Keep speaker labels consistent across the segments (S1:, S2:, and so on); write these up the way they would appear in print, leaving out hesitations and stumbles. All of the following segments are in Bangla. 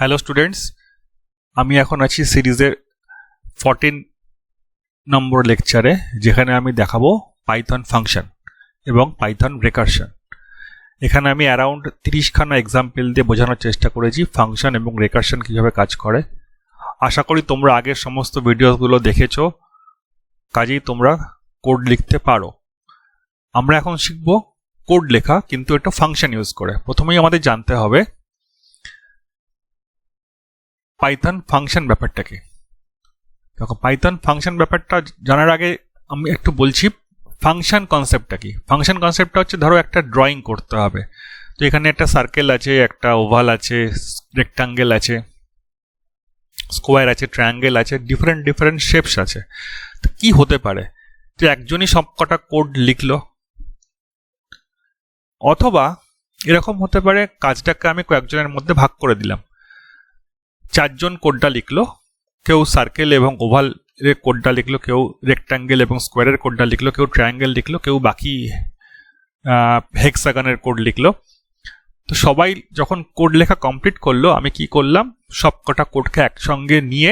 S1: হ্যালো স্টুডেন্টস, আমি এখন আছি সিরিজের 14 নম্বর লেকচারে, যেখানে আমি দেখাবো পাইথন ফাংশন এবং পাইথন রেকারশন। এখানে আমি অ্যারাউন্ড 30খানা এক্সাম্পল দিয়ে বোঝানোর চেষ্টা করেছি ফাংশন এবং রেকারশন কীভাবে কাজ করে। আশা করি তোমরা আগের সমস্ত ভিডিওগুলো দেখেছো, কাজেই তোমরা কোড লিখতে পারো। আমরা এখন শিখব কোড লেখা, কিন্তু এটা ফাংশন ইউজ করে। প্রথমেই আমাদের জানতে হবে পাইথন ফাংশন ব্যাপারটা কি। দেখো, পাইথন ফাংশন ব্যাপারটা জানার আগে আমি একটু বলছি ফাংশন কনসেপ্টটা কি। ফাংশন কনসেপ্টটা হচ্ছে, ধরো একটা ড্রয়িং করতে হবে, তো এখানে একটা সার্কেল আছে, একটা ওভাল আছে, রেক্টাঙ্গেল আছে, স্কোয়ার আছে, ট্রায়াঙ্গেল আছে, ডিফারেন্ট শেপস আছে। তো কি হতে পারে যে একজনই সবকটা কোড লিখলো, অথবা এরকম হতে পারে কাজটাকে আমি কয়েকজনের মধ্যে ভাগ করে দিলাম। 4 জন কোডটা লিখলো, কেউ সার্কেল এবং ওভাল এর কোডটা লিখলো, কেউ রেক্টাঙ্গেল এবং স্কোয়ারের কোডটা লিখলো, কেউ ট্রায়াঙ্গেল লিখলো, কেউ বাকি হেক্সাগনের কোড লিখলো। তো সবাই যখন কোড লেখা কমপ্লিট করলো, আমি কি করলাম, সবকটা কোডকে একসঙ্গে নিয়ে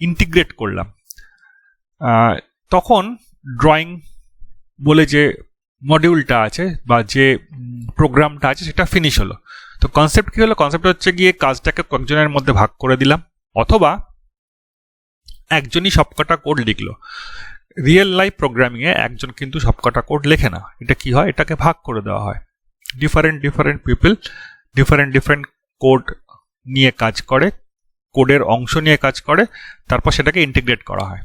S1: ইন্টিগ্রেট করলাম। তখন ড্রয়িং বলে যে মডিউলটা আছে বা যে প্রোগ্রামটা আছে সেটা ফিনিশ হলো। তো কনসেপ্ট কি হলো? কনসেপ্ট হচ্ছে গিয়ে কাজটাকে কয়েকজনের মধ্যে ভাগ করে দিলাম, অথবা একজনই সবকটা কোড লিখলো। রিয়েল লাইফ প্রোগ্রামিংয়ে একজন কিন্তু সবকটা কোড লেখে না। এটা কি হয়, এটাকে ভাগ করে দেওয়া হয়। ডিফারেন্ট পিপল ডিফারেন্ট কোড নিয়ে কাজ করে, কোডের অংশ নিয়ে কাজ করে, তারপর সেটাকে ইন্টিগ্রেট করা হয়।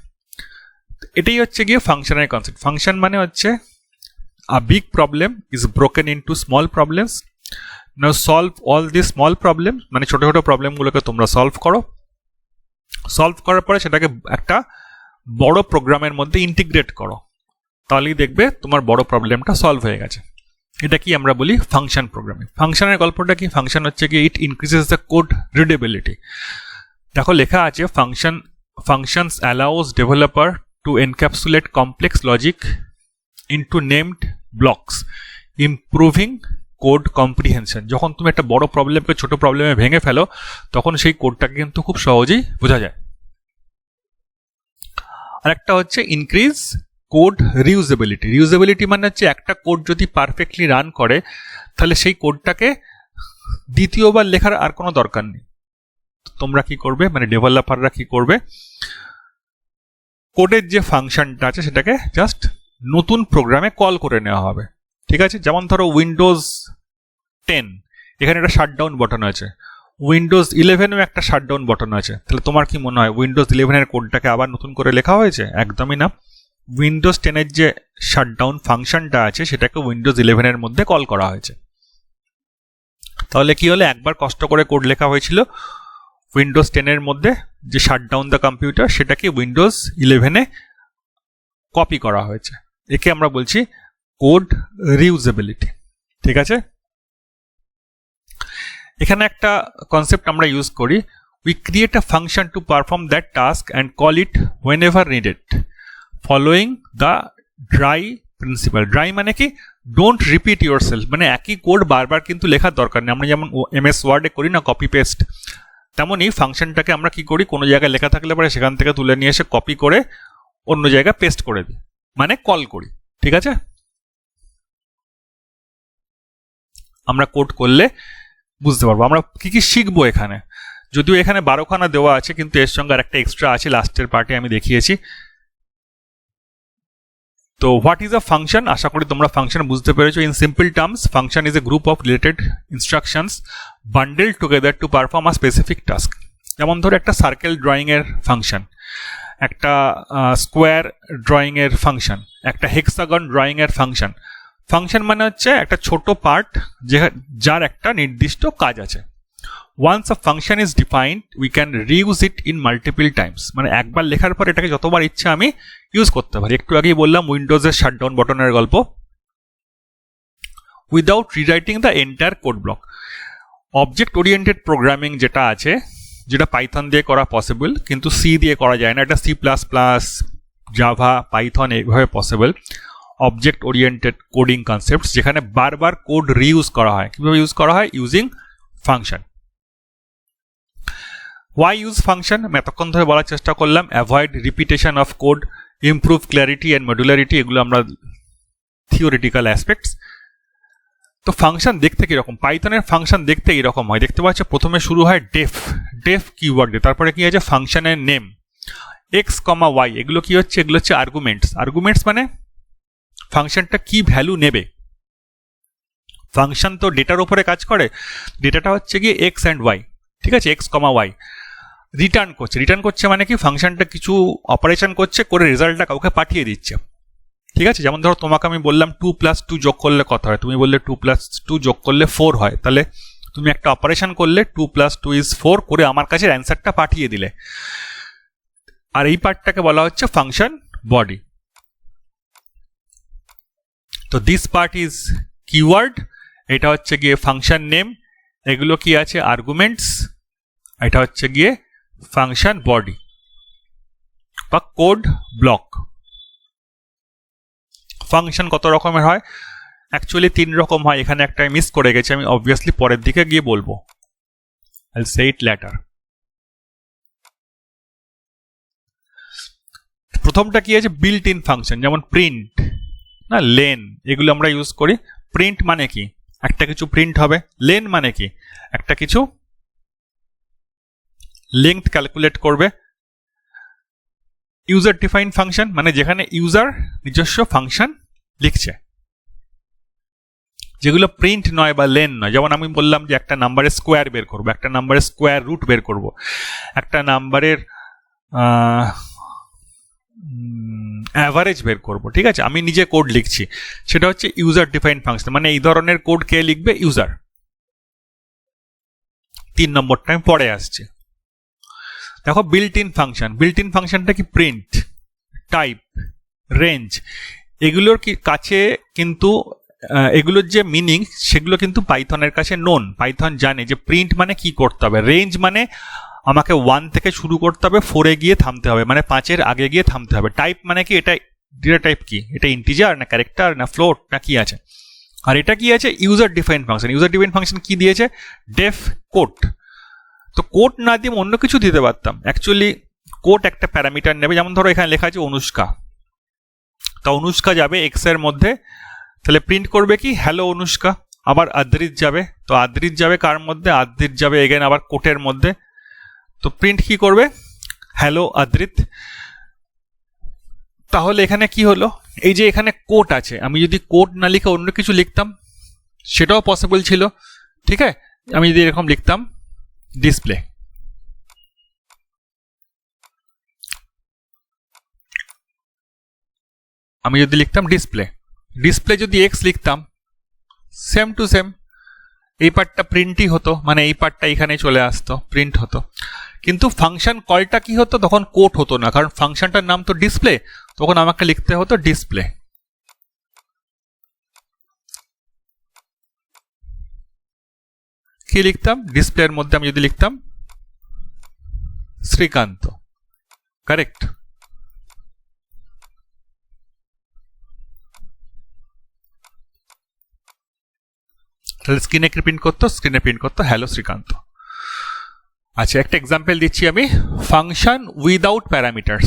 S1: এটাই হচ্ছে গিয়ে ফাংশনের কনসেপ্ট। ফাংশন মানে হচ্ছে a big problem is broken into small problems. Now solve all these small problems, মানে ছোট ছোট প্রবলেমগুলোকে তোমরা সলভ করো। সলভ করার পরে সেটাকে একটা বড় প্রোগ্রামের মধ্যে ইন্টিগ্রেট করো, তাহলেই দেখবে তোমার বড় প্রবলেমটা সলভ হয়ে গেছে। এটা কি আমরা বলি ফাংশন প্রোগ্রামিং। ফাংশনের গল্পটা কি? ফাংশন হচ্ছে কি it increases the code readability. দেখো লেখা আছে functions allows developer to encapsulate complex logic into named blocks, improving code comprehension. যখন তুমি একটা বড় প্রবলেমকে ছোট প্রবলেমে ভেঙে ফেলো, তখন সেই কোডটাকে কিন্তু খুব সহজেই বোঝা যায়। আর একটা হচ্ছে ইনক্রিজ কোড রিউজেবিলিটি। রিউজেবিলিটি মানে হচ্ছে একটা কোড যদি পারফেক্টলি রান করে, তাহলে সেই কোডটাকে দ্বিতীয়বার লেখার আর কোনো দরকার নেই। তোমরা কি করবে, মানে ডেভেলপাররা কি করবে, কোডের যে ফাংশনটা আছে সেটাকে জাস্ট নতুন প্রোগ্রামে কল করে নেওয়া হবে। ঠিক আছে, যেমন ধরো উইন্ডোজ 10, এখানে একটা শাটডাউন বটন আছে। উইন্ডোজ 11এও একটা শাটডাউন বটন আছে। তাহলে তোমার কি মনে হয় উইন্ডোজ 11-এর কোডটাকে আবার নতুন করে লেখা হয়েছে? একদমই না। উইন্ডোজ 10-এর যে শাটডাউন ফাংশনটা আছে সেটাকে উইন্ডোজ 11-এর মধ্যে কল করা হয়েছে। তাহলে কি হলো, একবার কষ্ট করে কোড লেখা হয়েছিল উইন্ডোজ 10-এর মধ্যে, যে শাটডাউন দ্য কম্পিউটার, সেটাকে উইন্ডোজ 11-এ কপি করা হয়েছে। একে আমরা বলছি কোড রিউজেবিলিটি। ঠিক আছে, এখানে একটা কনসেপ্ট আমরা ইউজ করি, we create a function to perform that task and call it when ever needed following the dry principal. Dry মানে কি, ডোন্ট রিপিট ইউর সেলফ, মানে একই কোড বারবার কিন্তু লেখার দরকার নেই। আমরা যেমন MS ওয়ার্ডে করি না কপি পেস্ট, তেমনই ফাংশনটাকে আমরা কি করি, কোনো জায়গায় লেখা থাকলে পরে সেখান থেকে তুলে নিয়ে এসে কপি করে অন্য জায়গায় পেস্ট করে দিই, মানে কল করি। ঠিক আছে, আমরা কোড করলে বুঝতে পারবো আমরা কি কি শিখবো এখানে। যদিও এখানে 12খানা দেওয়া আছে, কিন্তু এর সঙ্গে আর একটা এক্সট্রা আছে, লাস্টের পার্টে আমি দেখিয়েছি। তো হোয়াট ইজ আ ফাংশন? আশা করি তোমরা ফাংশন বুঝতে পেরেছো। In simple terms, function is a group of related instructions bundled together to perform a specific task. যেমন ধরো একটা সার্কেল ড্রয়িং এর ফাংশন, একটা স্কোয়ার ড্রয়িং এর ফাংশন, একটা হেক্সাগন ড্রয়িং এর ফাংশন। ফাংশন মানে হচ্ছে একটা ছোট পার্ট যার একটা নির্দিষ্ট কাজ আছে। Once a function is defined we can reuse it in multiple times, মানে একবার লেখার পর এটাকে যতবার ইচ্ছা আমি ইউজ করতে পারি। একটু আগেই বললাম উইন্ডোজের শাটডাউন বটনের গল্প। Without rewriting the entire code block. Object oriented programming যেটা আছে, যেটা পাইথন দিয়ে করা পসিবল, কিন্তু সি দিয়ে করা যায় না। এটা C++, জাভা, পাইথন এইভাবে possible. Object oriented coding concepts, যেখানে বারবার কোড রিউজ করা হয়। কিভাবে ইউজ করা হয়? Using function. Why use function আমি এতক্ষণ ধরে বলার চেষ্টা করলাম, avoid repetition of code, improve clarity and modularity, এগুলো আমরা থিওরিটিক্যাল অ্যাসপেক্টস। তো ফাংশন দেখতে কিরকম, পাইথনের ফাংশন দেখতে এরকম হয়, দেখতে পাচ্ছ প্রথমে শুরু হয় ডেফ কিওয়ার্ড দিয়ে, তারপরে কি আছে ফাংশনের নেম, এক্স কমা ওয়াই, এগুলো কি হচ্ছে, এগুলো হচ্ছে আর্গুমেন্টস মানে ফাংশনটা কি ভ্যালু নেবে। ফাংশন তো ডেটার উপরে কাজ করে, ডেটাটা হচ্ছে গিয়ে এক্স অ্যান্ড ওয়াই, ঠিক আছে, এক্স কমা ওয়াই। রিটার্ন করছে মানে কি ফাংশনটা কিছু অপারেশন করছে, করে রেজাল্টটা কাউকে পাঠিয়ে দিচ্ছে, ঠিক আছে। যেমন ধরো তোমাকে আমি বললাম 2+2 যোগ করলে কত হয়, তুমি বললে 2+2 যোগ করলে 4 হয়, তাহলে তুমি একটা অপারেশন করলে 2+2 = 4 করে আমার কাছে অ্যান্সারটা পাঠিয়ে দিলে, আর এই পার্টটাকে বলা হচ্ছে ফাংশন বডি। তো দিস পার্ট ইজ কিওয়ার্ড, এটা হচ্ছে গিয়ে ফাংশন নেম, এগুলো কি আছে আর্গুমেন্টস, এটা হচ্ছে গিয়ে ফাংশন বডি বা কোড ব্লক। ফাংশন কত রকমের হয়, অ্যাকচুয়ালি 3 রকম হয়, এখানে একটা মিস করে গেছি আমি, অবভিয়াসলি পরের দিকে গিয়ে বলবো, I'll say it later। প্রথমটা কি আছে বিল্ট ইন ফাংশন, যেমন প্রিন্ট না লেন, এগুলো আমরা ইউজ করি। প্রিন্ট মানে কি একটা কিছু প্রিন্ট হবে, লেন মানে কি একটা কিছু লেংথ ক্যালকুলেট করবে। ইউজার ডিফাইন ফাংশন মানে যেখানে ইউজার নিজস্ব ফাংশন লিখছে, যেগুলো প্রিন্ট নয় বা লেন নয়। যেমন আমি বললাম যে একটা নাম্বারের স্কোয়ার বের করবো, একটা নাম্বারের স্কোয়ার রুট বের করব, একটা নাম্বারের অ্যাভারেজ বের করব, ঠিক আছে, আমি নিজে কোড লিখছি, সেটা হচ্ছে ইউজার ডিফাইন ফাংশন, মানে এই ধরনের কোড কে লিখবে, ইউজার। 3 নম্বরটা আমি পরে আসছি। দেখো বিল্ট ইন ফাংশনটা কি প্রিন্ট, টাইপ, রেঞ্জ, এগুলোর কি কাছে কিন্তু এগুলোর যে মিনিং সেগুলো কিন্তু পাইথনের কাছে নোন। পাইথন জানে যে প্রিন্ট মানে কি করতে হবে, রেঞ্জ মানে আমাকে 1 থেকে শুরু করতে হবে, 4-এ গিয়ে থামতে হবে, মানে 5-এর আগে গিয়ে থামতে হবে। টাইপ মানে কি, এটা ডেটা টাইপ কি, এটা ইন্টিজার না ক্যারেক্টার না ফ্লোট না কি আছে। আর এটা কি আছে ইউজার ডিফাইন ফাংশন, কি দিয়েছে ডেফ কোড। তো কোড না দিয়ে অন্য কিছু দিতে পারতাম, অ্যাকচুয়ালি কোড একটা প্যারামিটার নেবে। যেমন ধরো এখানে লেখা আছে অনুষ্কা, তা অনুষ্কা যাবে এক্স এর মধ্যে, তাহলে প্রিন্ট করবে কি হ্যালো অনুষ্কা। আবার আদ্রিত যাবে, তো আদ্রিত যাবে কার মধ্যে, আদ্রিত যাবে এগেন আবার কোটের মধ্যে, তো প্রিন্ট কি করবে হ্যালো আদ্রিত। তাহলে এখানে কি হলো, এই যে এখানে কোড আছে, আমি যদি কোড না লিখে অন্য কিছু লিখতাম সেটাও পসিবল ছিল, ঠিক আছে। আমি যদি এরকম লিখতাম ডিসপ্লে, আমি যদি লিখতাম ডিসপ্লে যদি এক্স লিখতাম, সেম টু সেম এই পার্টটা প্রিন্টই হতো, মানে এই পার্টটা এখানে চলে আসতো, প্রিন্ট হতো। কিন্তু ফাংশন কলটা কি হতো, তখন কোড হতো না, কারণ ফাংশনটার নাম তো ডিসপ্লে, তখন আমাকে লিখতে হতো ডিসপ্লে। কি লিখতাম, ডিসপ্লের মধ্যে আমি যদি লিখতাম শ্রীকান্ত, কারেক্ট। তাহলে স্ক্রিনে প্রিন্ট করতো হ্যালো শ্রীকান্ত। আচ্ছা একটা এক্সাম্পল দিচ্ছি আমি, ফাংশন উইদাউট প্যারামিটার্স।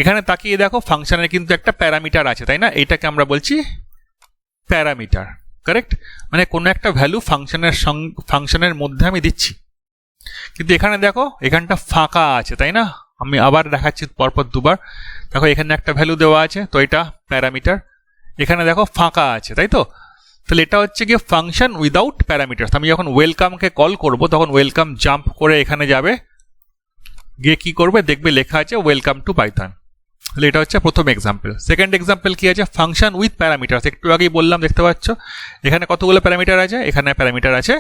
S1: এখানে তাকিয়ে দেখো ফাংশনের কিন্তু একটা প্যারামিটার আছে, তাই না, এটাকে আমরা বলছি প্যারামিটার, কারেক্ট। মানে কোনো একটা ভ্যালু ফাংশনের মধ্যে আমি দিচ্ছি, কিন্তু এখানে দেখো এখানটা ফাঁকা আছে, তাই না। আমি আবার দেখাচ্ছি পরপর দুবার, দেখো এখানে একটা ভ্যালু দেওয়া আছে, তো এটা প্যারামিটার, এখানে দেখো ফাঁকা আছে, তাই তো। তাহলে এটা হচ্ছে গিয়ে ফাংশন উইদাউট প্যারামিটার্স। আমি যখন ওয়েলকামকে কল করব তখন ওয়েলকাম জাম্প করে এখানে যাবে, গিয়ে কি করবে দেখবে লেখা আছে ওয়েলকাম টু পাইথন। তাহলে এটা হচ্ছে প্রথম এক্সাম্পল। সেকেন্ড এক্সাম্পল কি আছে, ফাংশন উইথ প্যারামিটার্স। একটু আগেই বললাম, দেখতে পাচ্ছ এখানে কতগুলো প্যারামিটার আছে, এখানে প্যারামিটার আছে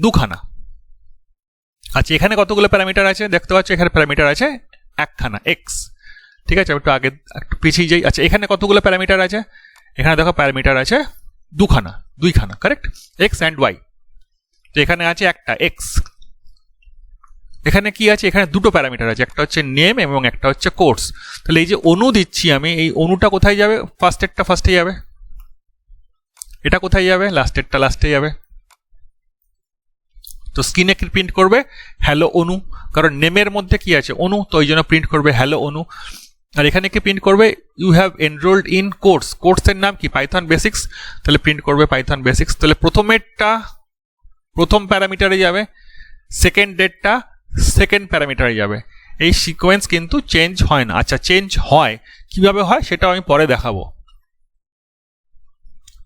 S1: 2খানা। আচ্ছা এখানে কতগুলো প্যারামিটার আছে, দেখতে পাচ্ছ এখানে প্যারামিটার আছে 1খানা এক্স, ঠিক আছে। একটু আগে একটু পিছিয়ে যাই। আচ্ছা এখানে কতগুলো প্যারামিটার আছে, এখানে দেখো প্যারামিটার আছে 2খানা, কারেক্ট, এক্স অ্যান্ড ওয়াই। তো এখানে আছে একটা এক্স, এখানে কি আছে, এখানে 2টো প্যারামিটার আছে, একটা হচ্ছে নেম এবং একটা হচ্ছে কোর্স। তাহলে এই যে অনু দিচ্ছি আমি, এই অনুটা কোথায় যাবে, ফার্স্টেরটা ফার্স্টে যাবে, এটা কোথায় যাবে, লাস্টেরটা লাস্টে যাবে। তো স্ক্রিনে কি প্রিন্ট করবে? হ্যালো অনু, কারণ নেমের মধ্যে কি আছে? অনু, তো ওই জন্য প্রিন্ট করবে হ্যালো অনু। আর এখানে কি প্রিন্ট করবে? You have enrolled in course, কোর্সের নাম কি? পাইথন বেসিক্স, তাহলে প্রিন্ট করবে পাইথন বেসিক্স। তাহলে প্রথমেরটা প্রথম প্যারামিটারে যাবে, সেকেন্ড ডেটটা সেকেন্ড প্যারামিটারে যাবে। এই সিকোয়েন্স কিন্তু চেঞ্জ হয় না। আচ্ছা, চেঞ্জ হয় কিভাবে হয় সেটা আমি পরে দেখাবো।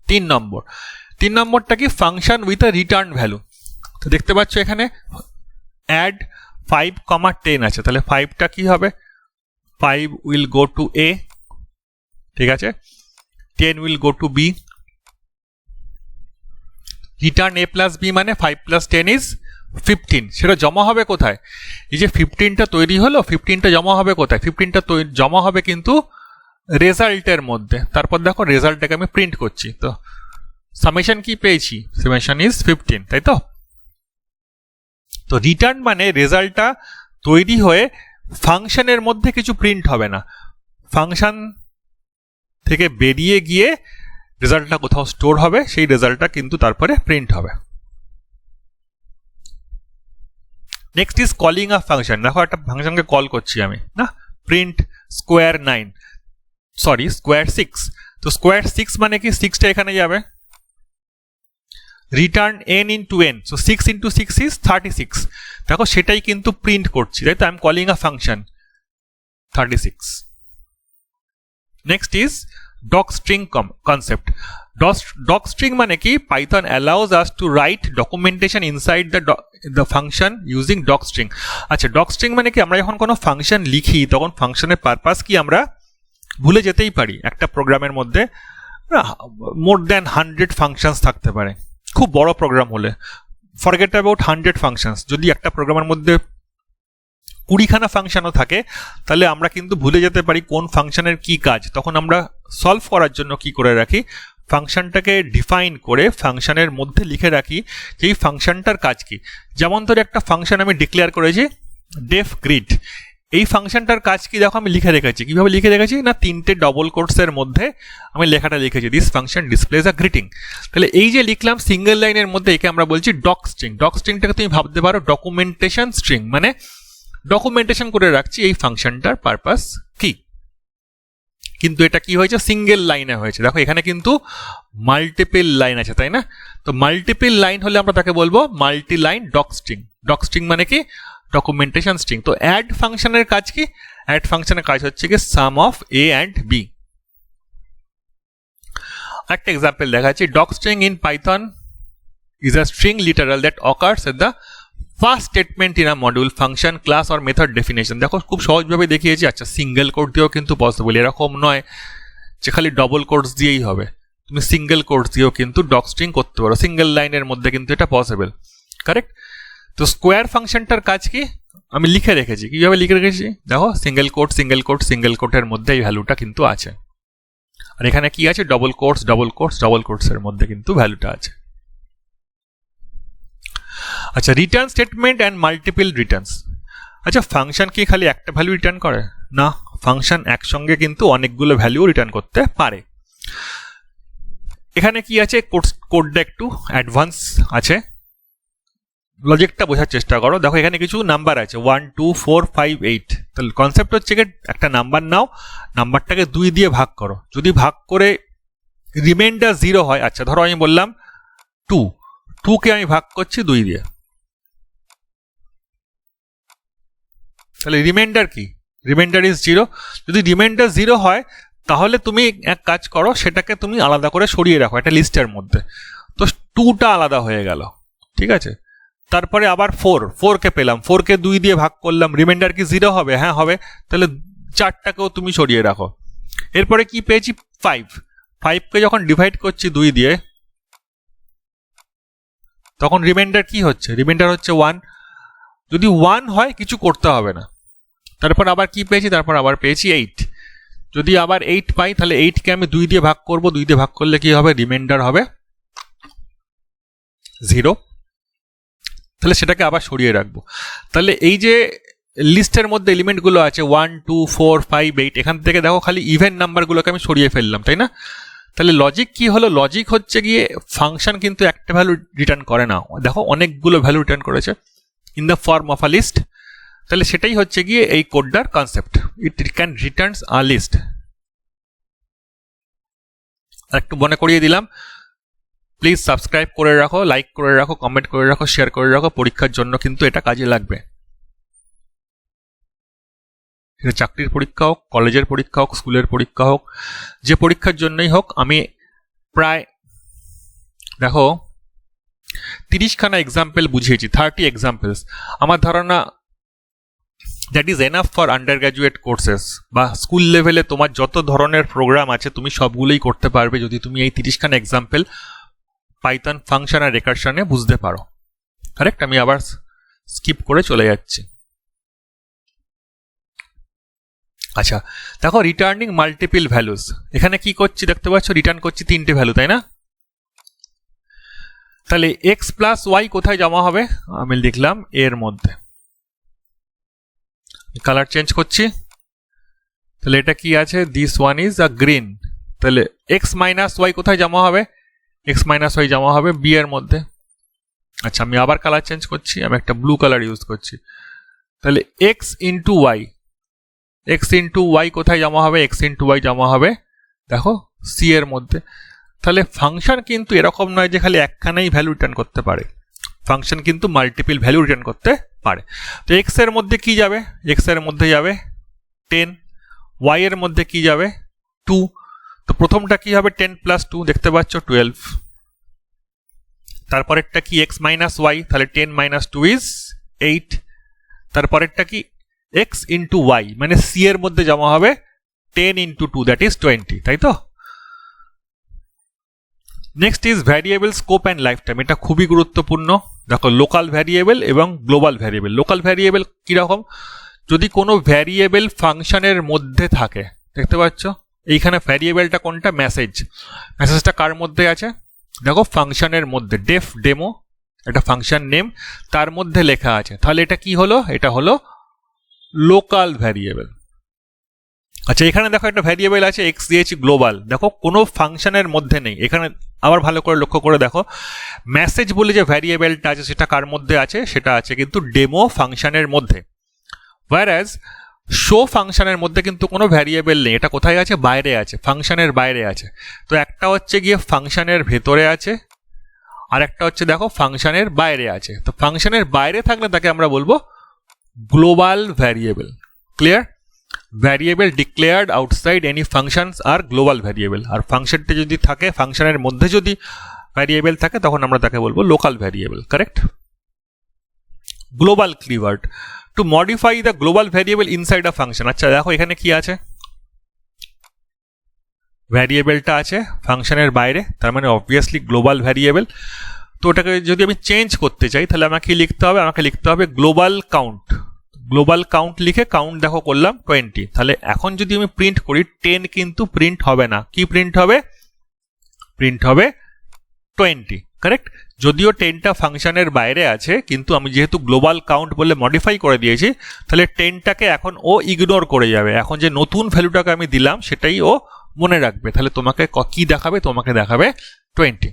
S1: 3 নম্বরটা কি? Function with a return value. তো দেখতে পাচ্ছ এখানে অ্যাড 5, 10 আছে, তাহলে 5টা কি হবে? 5 will go to A, ঠিক আছে, 10 will go to B, return A plus B মানে 5 প্লাস 10 ইজ 15। সেটা জমা হবে কোথায়? এই যে 15টা তৈরি হলো, 15টা জমা হবে কোথায়? 15টা জমা হবে কিন্তু রেজাল্টের মধ্যে। তারপর দেখো রেজাল্টটাকে আমি প্রিন্ট করছি, তো সামেশন কি পেয়েছি? সামেশন ইজ 15, তাই তো? তো রিটার্ন মানে রেজাল্টটা তৈরি হয়ে ফাংশনের মধ্যে কিছু প্রিন্ট হবে না, ফাংশন থেকে বেরিয়ে গিয়ে রেজাল্টটা কোথাও স্টোর হবে, সেই রেজাল্টটা কিন্তু তারপরে প্রিন্ট হবে। Next is calling a function. দেখো একটা ফাংশনকে কল করছি আমি, না, প্রিন্ট স্কোয়ার 9, সরি স্কোয়ার 6। তো স্কোয়ার 6 মানে কি? 6টা এখানে যাবে, return n into n, so 6 into 6 is 36। দেখো সেটাই কিন্তু প্রিন্ট করছি, তাই তো? I am calling a function 36। Next is docstring concept. Docstring মানে কি? Python allows us to write documentation inside the function using docstring. আচ্ছা, docstring মানে কি? আমরা যখন কোনো ফাংশন লিখি তখন ফাংশনের পারপাস কি আমরা ভুলে যেতেই পারি। একটা প্রোগ্রামের মধ্যে মোর দ্যান 100 ফাংশনস থাকতে পারে, খুব বড় প্রোগ্রাম হলে। ফরগেট অ্যাবাউট 100 ফাংশনস, যদি একটা প্রোগ্রামের মধ্যে 20খানা ফাংশনও থাকে তাহলে আমরা কিন্তু ভুলে যেতে পারি কোন ফাংশনের কি কাজ। তখন আমরা সলভ করার জন্য কি করে রাখি? ফাংশনটাকে ডিফাইন করে ফাংশনের মধ্যে লিখে রাখি যে এই ফাংশনটার কাজ কি। যেমন ধরে একটা ফাংশন আমি ডিক্লেয়ার করেছি ডেফ গ্রিড, এই ফাংশনটার কাজ কি দেখো আমি লিখে রেখেছি। কিভাবে লিখে রেখেছি? না, 3টে ডবল কোটসের মধ্যে আমি লেখাটা লিখেছি, this function displays a greeting. তাহলে এই যে লিখলাম সিঙ্গেল লাইনের মধ্যে, একে আমরা বলছি ডক স্ট্রিং। ডক স্ট্রিংটাকে তুমি ভাবতে পারো ডকুমেন্টেশন স্ট্রিং, মানে ডকুমেন্টেশন করে রাখছি এই ফাংশনটার পারপাস কি। কিন্তু এটা কি হয়েছে? সিঙ্গেল লাইনে হয়েছে। দেখো এখানে কিন্তু মাল্টিপল লাইন আছে, তাই না? তো মাল্টিপল লাইন হলে আমরা তাকে বলবো multi line doc string. Doc string মানে কি? Documentation string. তো অ্যাড ফাংশনের কাজ কি? অ্যাড ফাংশনের কাজ হচ্ছে কি sum of A and B. একটা এক্সাম্পল দেখাচ্ছি। Doc string in Python is a string literal that occurs at the first statement in a module, function, class or method definition. দেখো খুব সহজভাবে দেখিয়েছি। আচ্ছা, সিঙ্গেল কোড দিয়েও কিন্তু পসিবল, এরকম নয় যে খালি ডবল কোডস দিয়েই হবে, তুমি সিঙ্গেল কোডস দিয়েও কিন্তু ডক স্ট্রিং করতে পারো। সিঙ্গেল লাইনের মধ্যে কিন্তু এটা পসিবল, কারেক্ট? তো স্কোয়ার ফাংশনটার কাজ কি আমি লিখে রেখেছি। কিভাবে লিখে রেখেছি দেখো, single quote single quote single কোটের মধ্যে এই ভ্যালুটা কিন্তু আছে। আর এখানে কি আছে? Double quotes double quotes double কোটসের মধ্যে কিন্তু ভ্যালুটা আছে। আচ্ছা, return statement and multiple returns. আচ্ছা, ফাংশন কি খালি একটা ভ্যালু রিটার্ন করে? না, ফাংশন একসঙ্গে কিন্তু অনেকগুলো ভ্যালু রিটার্ন করতে পারে। এখানে কি আছে? কোডটা একটু অ্যাডভান্স আছে, লজিকটা বোঝার চেষ্টা করো। দেখো এখানে কিছু নাম্বার আছে 1 2 4 5 8। তাহলে কনসেপ্ট হচ্ছে কি একটা নাম্বার নাও, নাম্বারটাকে 2 দিয়ে ভাগ করো। যদি ভাগ করে রিমাইন্ডার 0 হয়, আচ্ছা ধরো আমি বললাম 2কে আমি ভাগ করছি 2 দিয়ে, তাহলে রিমাইন্ডার কি? Reminder is 0। যদি রিমাইন্ডার 0 হয় তাহলে তুমি এক কাজ করো, সেটাকে তুমি আলাদা করে সরিয়ে রাখো একটা লিস্টের মধ্যে। তো 2টা আলাদা হয়ে গেল, ঠিক আছে? তারপরে আবার 4কে পেলাম, 4কে 2 দিয়ে ভাগ করলাম, রিমাইন্ডার কি 0 হবে? হ্যাঁ হবে। তাহলে 4টাকেও তুমি সরিয়ে রাখো। এরপরে কি পেয়েছি? 5কে যখন ডিভাইড করছি 2 দিয়ে, তখন রিমাইন্ডার কি হচ্ছে? রিমাইন্ডার হচ্ছে 1। যদি 1 হয় কিছু করতে হবে না। তারপর আবার কি পেয়েছি? তারপর আবার পেয়েছি 8। যদি আবার 8 পাই তাহলে 8কে আমি 2 দিয়ে ভাগ করব, 2 দিয়ে ভাগ করলে কি হবে? রিমাইন্ডার হবে 0। তাহলে সেটাকে আবার সরিয়ে রাখবো। তাহলে এই যে লিস্টের মধ্যে এলিমেন্টগুলো আছে 1 2 4 5 8, এখান থেকে দেখো খালি ইভেন নাম্বারগুলোকে আমি সরিয়ে ফেললাম, তাই না? তাহলে লজিক কি হলো? লজিক হচ্ছে গিয়ে ফাংশন কিন্তু একটা ভ্যালু রিটার্ন করে না, দেখো অনেকগুলো ভ্যালু রিটার্ন করেছে in the form of a list. তাহলে সেটাই হচ্ছে গিয়ে এই কোডটার concept, it can returns a list. আর একটু মনে করিয়ে দিলাম, প্লিজ সাবস্ক্রাইব করে রাখো, লাইক করে রাখো, কমেন্ট করে রাখো, শেয়ার করে রাখো, পরীক্ষার জন্য কিন্তু এটা কাজে লাগবে। সেটা চাকরির পরীক্ষা হোক, কলেজের পরীক্ষা হোক, স্কুলের পরীক্ষা হোক, যে পরীক্ষার জন্যই হোক, আমি প্রায় দেখো 30খানা এক্সাম্পল বুঝিয়েছি, 30 এক্সাম্পলস। আমার ধারণা that is enough for under graduate courses বা স্কুল লেভেলে তোমার যত ধরনের প্রোগ্রাম আছে তুমি সবগুলোই করতে পারবে যদি তুমি এই 30খানা এক্সাম্পল পাইথন ফাংশন আর রেকারশনে বুঝতে পারো। কারেক্ট? আমি আবার স্কিপ করে চলে যাচ্ছি। আচ্ছা দেখো, রিটার্নিং মাল্টিপল ভ্যালুস, এখানে কি করছি দেখতে পাচ্ছ, রিটার্ন করছি 3টে ভ্যালু, তাই না? তাহলে এক্স প্লাস ওয়াই কোথায় জমা হবে? আমি লিখলাম এর মধ্যে, কালার চেঞ্জ করছি। তাহলে এটা কি আছে? This one is a green. তাহলে এক্স মাইনাস ওয়াই কোথায় জমা হবে? এক্স মাইনাস ওয়াই জমা হবে বি এর মধ্যে। আচ্ছা আমি আবার কালার চেঞ্জ করছি, আমি একটা ব্লু কালার ইউজ করছি। তাহলে X into Y, X into Y কোথায় জমা হবে? এক্স ইন্টু ওয়াই জমা হবে দেখো সি এর মধ্যে। তাহলে ফাংশন কিন্তু এরকম নয় যে খালি একখানেই ভ্যালু রিটার্ন করতে পারে, ফাংশন কিন্তু মাল্টিপল ভ্যালু রিটার্ন করতে পারে। তো এক্স এর মধ্যে কি যাবে? এক্স এর মধ্যে যাবে 10, ওয়াই এর মধ্যে কি যাবে? 2। তো প্রথমটা কি হবে? 10 প্লাস 2, দেখতে পাচ্ছ 12। তারপরেরটা কি? এক্স মাইনাস ওয়াই, তাহলে 10 মাইনাস 2 ইজ 8। তারপরেরটা কি? এক্স ইন্টু ওয়াই, মানে সি এর মধ্যে জমা হবে 10 ইন্টু 2, দ্যাট ইজ 20, তাই তো? Next is variable scope and life time. এটা খুবই গুরুত্বপূর্ণ। দেখো লোকাল ভ্যারিয়েবল এবং গ্লোবাল ভ্যারিয়েবল। লোকাল ভ্যারিয়েবল কিরকম? যদি কোনো ভ্যারিয়েবল ফাংশনের মধ্যে থাকে, দেখতে পাচ্ছ এইখানে ভ্যারিয়েবলটা কোনটা? মেসেজ। মেসেজটা কার মধ্যে আছে? দেখো ফাংশনের মধ্যে, ডেফ ডেমো একটা ফাংশন নেম, তার মধ্যে লেখা আছে। তাহলে এটা কি হলো? এটা হলো লোকাল ভ্যারিয়েবল। আচ্ছা এখানে দেখো একটা ভ্যারিয়েবল আছে এক্স দিয়েছি গ্লোবাল, দেখো কোনো ফাংশনের মধ্যে নেই। এখানে আবার ভালো করে লক্ষ্য করে দেখো, মেসেজ বলে যে ভ্যারিয়েবলটা আছে সেটা কার মধ্যে আছে? সেটা আছে কিন্তু ডেমো ফাংশনের মধ্যে। whereas শো ফাংশনের মধ্যে কিন্তু কোনো ভ্যারিয়েবল নেই, এটা কোথায় আছে? বাইরে আছে, ফাংশনের বাইরে আছে। তো একটা হচ্ছে গিয়ে ফাংশনের ভেতরে আছে, আর একটা হচ্ছে দেখো ফাংশনের বাইরে আছে। তো ফাংশনের বাইরে থাকলে তাকে আমরা বলবো global variable. Clear? Variable declared outside any functions আর গ্লোবাল ভ্যারিয়েবল। আর ফাংশনটা যদি থাকে, ফাংশনের মধ্যে যদি ভ্যারিয়েবল থাকে, তখন আমরা তাকে বলবো local variable. Correct? Global keyword to modify the global variable inside a function. আচ্ছা দেখো এখানে কি আছে? ভ্যারিয়েবলটা আছে ফাংশনের বাইরে, তার মানে অবভিয়াসলি গ্লোবাল ভ্যারিয়েবল। তো ওটাকে যদি আমি চেঞ্জ করতে চাই তাহলে আমাকে লিখতে হবে, আমাকে লিখতে হবে গ্লোবাল কাউন্ট। গ্লোবাল কাউন্ট লিখে কাউন্ট দেখো করলাম 20। তাহলে এখন যদি আমি প্রিন্ট করি 10 কিন্তু প্রিন্ট হবে না, কি প্রিন্ট হবে? প্রিন্ট হবে 20। কারেক্ট? যদিও 10টা ফাংশনের বাইরে আছে, কিন্তু আমি যেহেতু গ্লোবাল কাউন্ট বলে মডিফাই করে দিয়েছি, তাহলে 10টাকে এখন ও ইগনোর করে যাবে। এখন যে নতুন ভ্যালুটাকে আমি দিলাম সেটাই ও মনে রাখবে। তাহলে তোমাকে কি দেখাবে? তোমাকে দেখাবে 20।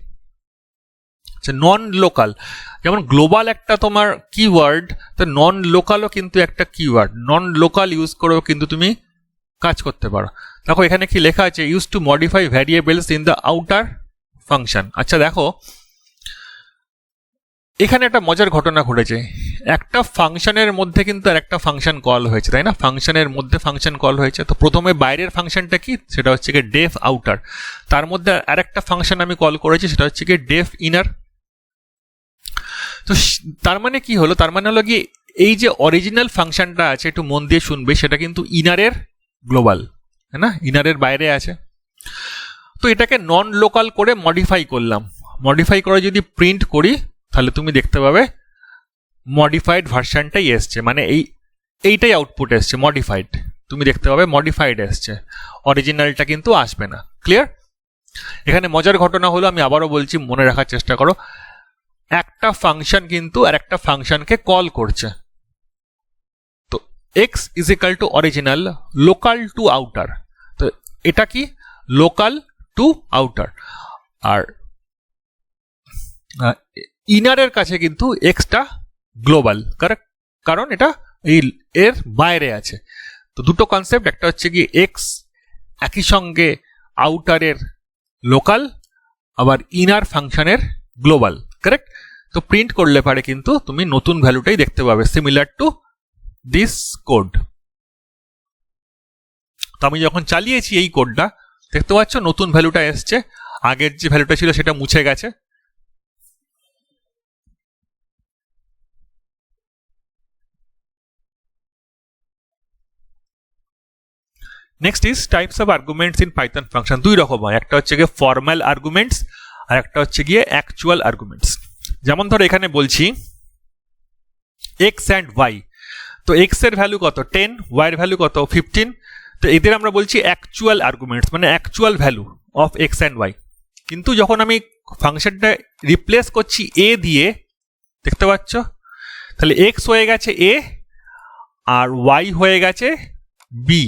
S1: নন লোকাল, যেমন গ্লোবাল একটা তোমার কিওয়ার্ড, তো নন লোকালও কিন্তু একটা কিওয়ার্ড। নন লোকাল ইউজ করেও কিন্তু তুমি কাজ করতে পারো। দেখো এখানে কি লেখা আছে? Use to modify variables in the outer function. আচ্ছা দেখো এখানে একটা মজার ঘটনা ঘটেছে, একটা ফাংশনের মধ্যে কিন্তু আর একটা ফাংশন কল হয়েছে, তাই না? ফাংশনের মধ্যে ফাংশন কল হয়েছে। তো প্রথমে বাইরের ফাংশনটা কি? সেটা হচ্ছে কি ডেফ আউটার। তার মধ্যে আর একটা ফাংশন আমি কল করেছি, সেটা হচ্ছে কি ডেফ ইনার। তো তার মানে কি হলো? তার মানে হলো কি এই যে অরিজিনাল ফাংশনটা আছে, একটু মন দিয়ে শুনবে, সেটা কিন্তু ইনারের গ্লোবাল, তাই না? ইনারের বাইরে আছে। তো এটাকে নন লোকাল করে মডিফাই করলাম। মডিফাই করে যদি প্রিন্ট করি তাহলে তুমি দেখতে পাবে মডিফাইড ভার্সনটাই এসছে, মানে এইটাই আউটপুট এসছে মডিফাইড। তুমি দেখতে পাবে মডিফাইড এসছে, অরিজিনালটা কিন্তু আসবে না। ক্লিয়ার? এখানে মজার ঘটনা হলো, আমি আবারও বলছি, মনে রাখার চেষ্টা করো, একটা ফাংশন কিন্তু আর একটা ফাংশনকে কল করছে। তো x is equal to original, local to outer. তো এটা কি? Local to outer. আর ইনারের কাছে কিন্তু এক্সটা গ্লোবাল, কারেক্ট, কারণ এটা এই এর বাইরে আছে। তো দুটো কনসেপ্ট, একটা হচ্ছে কি এক্স একই সঙ্গে আউটারের লোকাল, আবার ইনার ফাংশনের গ্লোবাল, কারেক্ট। তো প্রিন্ট করলে পারে কিন্তু তুমি নতুন ভ্যালুটাই দেখতে পাবে, সিমিলার টু দিস কোড। তো আমি যখন চালিয়েছি এই কোডটা, দেখতে পাচ্ছ নতুন ভ্যালুটা এসছে, আগের যে ভ্যালুটা ছিল সেটা মুছে গেছে। Next is types of arguments in Python function. দুই রকম হয়, একটা হচ্ছে গিয়ে ফর্মাল আর্গুমেন্টস আর একটা হচ্ছে গিয়ে অ্যাকচুয়াল আর্গুমেন্টস। যেমন ধরো এখানে বলছি এক্স অ্যান্ড ওয়াই, তো এক্স এর ভ্যালু কত 10, ওয়াই এর ভ্যালু কত 15। তো এদের আমরা বলছি অ্যাকচুয়াল আর্গুমেন্টস, মানে actual value of X and Y. কিন্তু যখন আমি ফাংশনটা রিপ্লেস করছি এ দিয়ে, দেখতে পাচ্ছ, তাহলে এক্স হয়ে গেছে এ আর ওয়াই হয়ে গেছে বি,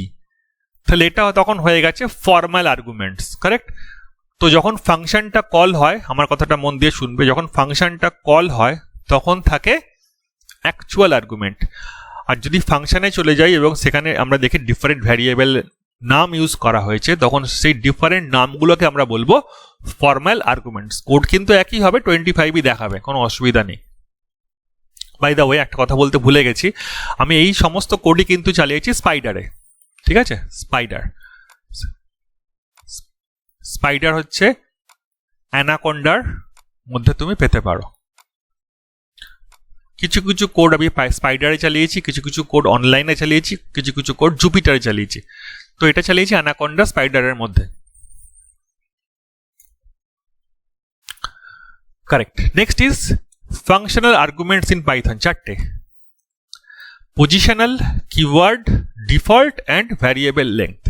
S1: তাহলে এটা তখন হয়ে গেছে ফর্মাল আর্গুমেন্টস, কারেক্ট। তো যখন ফাংশনটা কল হয়, আমার কথাটা মন দিয়ে শুনবে, যখন ফাংশনটা কল হয় তখন থাকে অ্যাকচুয়াল আর্গুমেন্ট। আর যদি ফাংশনে চলে যাই এবং সেখানে আমরা দেখি ডিফারেন্ট ভ্যারিয়েবল নাম ইউজ করা হয়েছে, তখন সেই ডিফারেন্ট নামগুলোকে আমরা বলবো ফর্মাল আর্গুমেন্টস। কোড কিন্তু একই হবে, 25ই দেখাবে, কোনো অসুবিধা নেই। বাই দ্য ওয়ে, একটা কথা বলতে ভুলে গেছি, আমি এই সমস্ত কোডই কিন্তু চালিয়েছি স্পাইডারে, ঠিক আছে। স্পাইডার হচ্ছে অ্যানাকোন্ডার মধ্যে তুমি পেতে পারো। কিছু কিছু কোড আমি স্পাইডারে চালিয়েছি, কিছু কিছু কোড অনলাইনে চালিয়েছি, কিছু কিছু কোড জুপিটারে চালিয়েছি। তো এটা চালিয়েছি অ্যানাকোন্ডা স্পাইডারের মধ্যে, correct. Next is functional arguments in Python, চারটে: positional, keyword, default and variable length.